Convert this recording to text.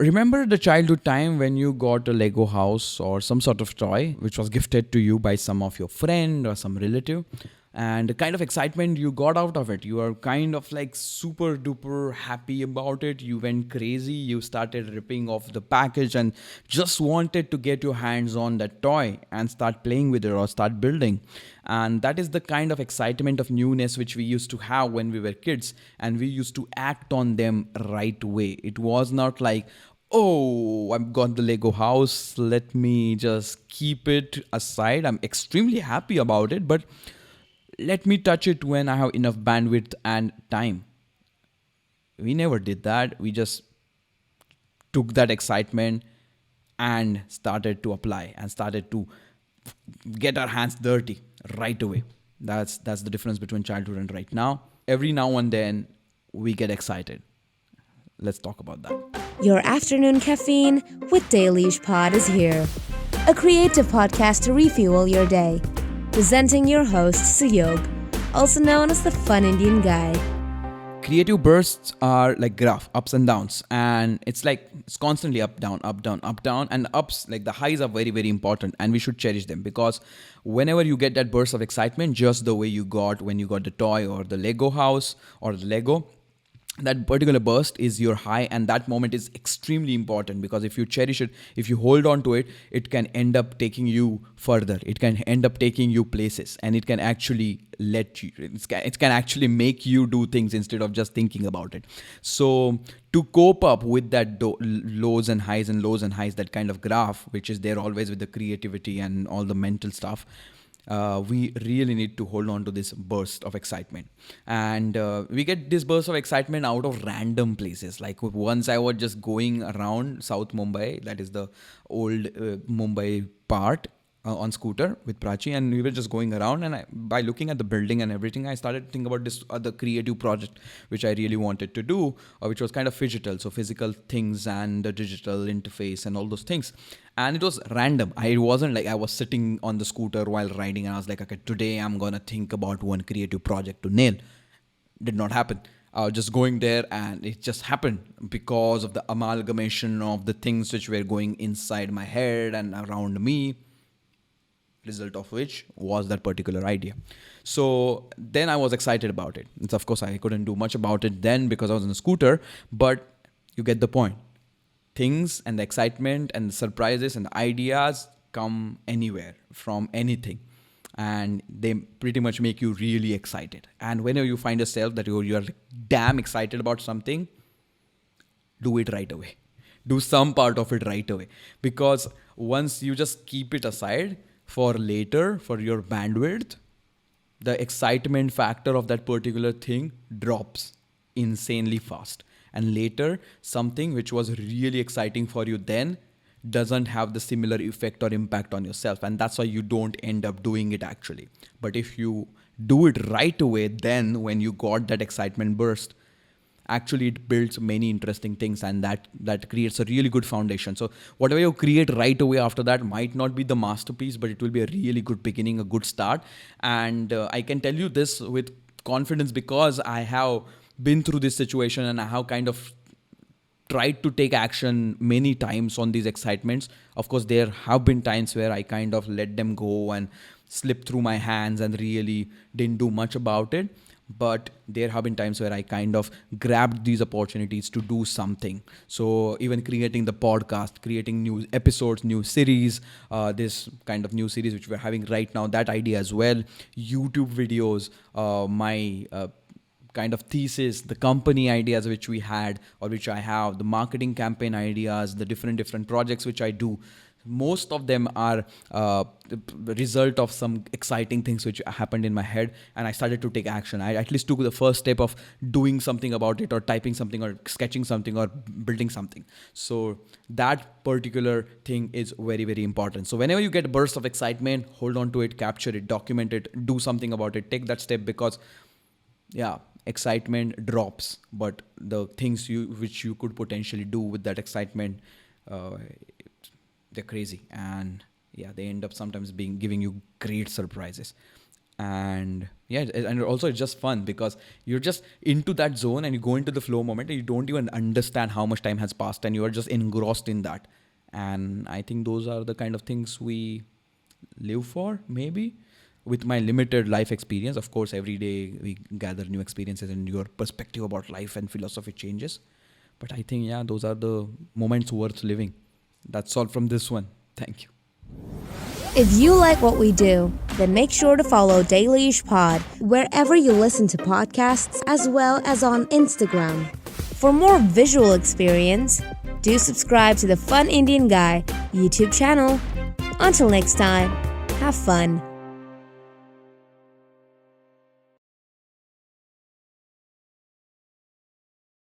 Remember the childhood time when you got a Lego house or some sort of toy which was gifted to you by some of your friend or some relative, and the kind of excitement you got out of it, you are kind of like super duper happy about it. You went crazy, you started ripping off the package and just wanted to get your hands on that toy and start playing with it or start building. And that is the kind of excitement of newness which we used to have when we were kids, and we used to act on them right away. It was not like, oh, I've got the Lego house, let me just keep it aside. I'm extremely happy about it, but let me touch it when I have enough bandwidth and time. We never did that. We just took that excitement and started to apply and started to get our hands dirty right away. That's the difference between childhood and right now. Every now and then we get excited. Let's talk about that. Your afternoon caffeine with Dailysh Pod is here. A creative podcast to refuel your day. Presenting your host, Suyog, also known as the Fun Indian Guy. Creative bursts are like graph, ups and downs, and it's constantly up down up down up down, and ups, like the highs, are very very important, and we should cherish them, because whenever you get that burst of excitement, just the way you got when you got the toy or the Lego house or the Lego, that particular burst is your high, and that moment is extremely important, because if you cherish it, if you hold on to it, it can end up taking you further, it can end up taking you places, and it can actually it can actually make you do things instead of just thinking about it. So to cope up with that lows and highs and lows and highs, that kind of graph which is there always with the creativity and all the mental stuff, we really need to hold on to this burst of excitement. And we get this burst of excitement out of random places. Like once I was just going around South Mumbai, that is the old Mumbai part, on scooter with Prachi, and we were just going around, and by looking at the building and everything, I started to think about this other creative project which I really wanted to do, which was kind of phygital, so physical things and the digital interface and all those things. And it was random. I wasn't like I was sitting on the scooter while riding and I was like, okay, today I'm gonna think about one creative project to nail. Did not happen. I was just going there and it just happened because of the amalgamation of the things which were going inside my head and around me, result of which was that particular idea. So then I was excited about it. It's, of course, I couldn't do much about it then because I was on a scooter, but you get the point. Things and the excitement and the surprises and the ideas come anywhere from anything, and they pretty much make you really excited. And whenever you find yourself that you're damn excited about something, do it right away. Do some part of it right away, because once you just keep it aside for later, for your bandwidth, the excitement factor of that particular thing drops insanely fast. And later, something which was really exciting for you then doesn't have the similar effect or impact on yourself. And that's why you don't end up doing it actually. But if you do it right away, then when you got that excitement burst, actually it builds many interesting things, and that creates a really good foundation. So whatever you create right away after that might not be the masterpiece, but it will be a really good beginning, a good start. And I can tell you this with confidence, because I have been through this situation and I have kind of tried to take action many times on these excitements. Of course, there have been times where I kind of let them go and slip through my hands and really didn't do much about it. But there have been times where I kind of grabbed these opportunities to do something. So even creating the podcast, creating new episodes, new series, this kind of new series which we're having right now, that idea as well, YouTube videos, my kind of thesis, the company ideas which we had or which I have, the marketing campaign ideas, the different projects which I do. Most of them are the result of some exciting things which happened in my head, and I started to take action. I at least took the first step of doing something about it, or typing something, or sketching something, or building something. So that particular thing is very, very important. So whenever you get a burst of excitement, hold on to it, capture it, document it, do something about it, take that step, because yeah, excitement drops, but the things which you could potentially do with that excitement, uh, they're crazy, and yeah, they end up sometimes being giving you great surprises. And Yeah, and also it's just fun because you're just into that zone and you go into the flow moment and you don't even understand how much time has passed and you are just engrossed in that. And I think those are the kind of things we live for, maybe. With my limited life experience, of course, every day we gather new experiences and your perspective about life and philosophy changes. But I think, yeah, those are the moments worth living. That's all from this one. Thank you. If you like what we do, then make sure to follow Dailyish Pod wherever you listen to podcasts as well as on Instagram. For more visual experience, do subscribe to the Fun Indian Guy YouTube channel. Until next time, have fun.